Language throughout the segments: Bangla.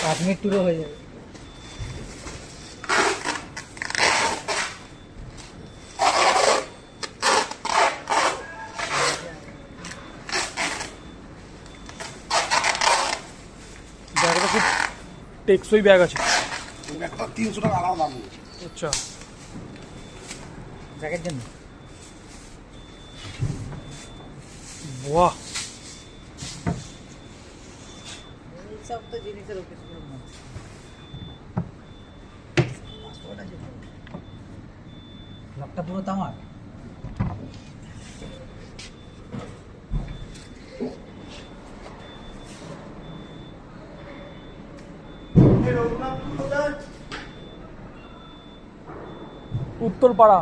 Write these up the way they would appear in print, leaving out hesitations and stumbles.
5 মিনিট টুরও হয়ে যাবে। ব্যাগটা খুব টেকসই ব্যাগ আছে। 300 টাকা আলাদা দাম। আচ্ছা, ব্যাগের জন্য বাহ, এইসব তো জিনিসের উপর লকটা পুরো তামার। উত্তরপাড়া।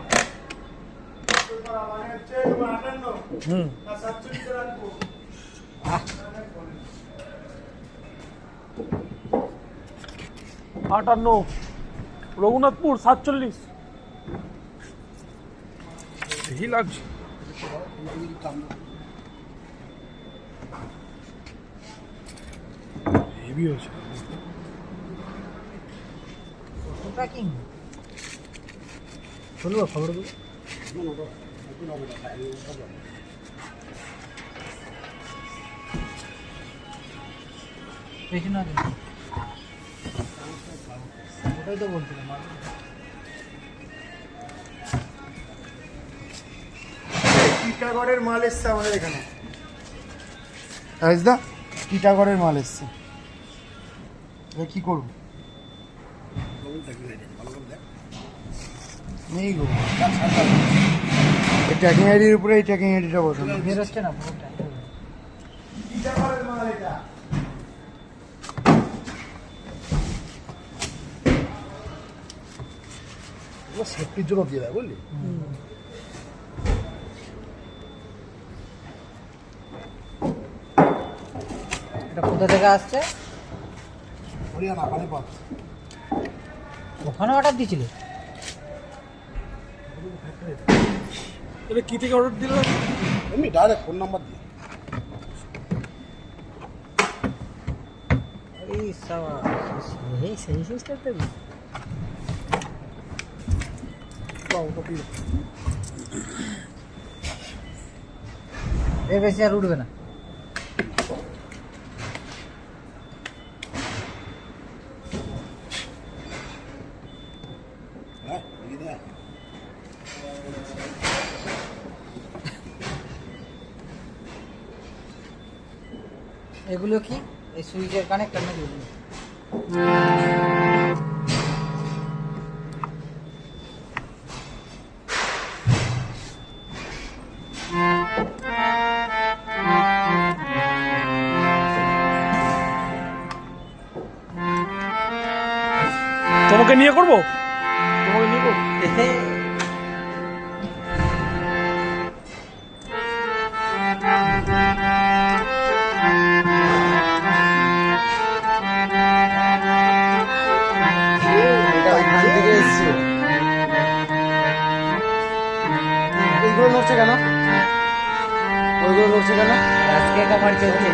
হুম, 58, রঘুনাথপুর 47। ঠিকই লাগছে। হেভি হয়েছে। প্যাকিং খুলবো খবরগুলো। পেছনে আছে ওটাই তো বলছিলাম। টিটাগড়ের মাল এসছে আমাদের এখানে। রাইজদা টিটাগড়ের মাল এসছে, এবার কি করবো? নেই গো, এই ট্র্যাকিং আইডির উপরে এই ট্র্যাকিং আইডিটা বসানো। বেরোচ্ছে না পুরোটা। টিটাগড়ের মাল এটা। সেফটির জন্য দিয়ে দেয় বুঝলি। এটা কোথা থেকে আসছে? হরিয়ানা পানিপথ। ওখানে অর্ডার দিয়েছিল? এটা কি থেকে অর্ডার দিল? এমনি ডাইরেক্ট ফোন নাম্বার দিয়ে। এই সেই সিস্টেম তো এর বেশি আর উঠবে না। হ্যাঁ দিয়ে দেয়। এগুলো কি এই সুইচের কানেক্টর নাকি এগুলো? তোমাকে নিয়ে করবো, তোমাকে নিয়ে করবো। এইগুলো নড়ছে কেন? ওইগুলো নড়ছে কেন? আজকে কামার চলছে।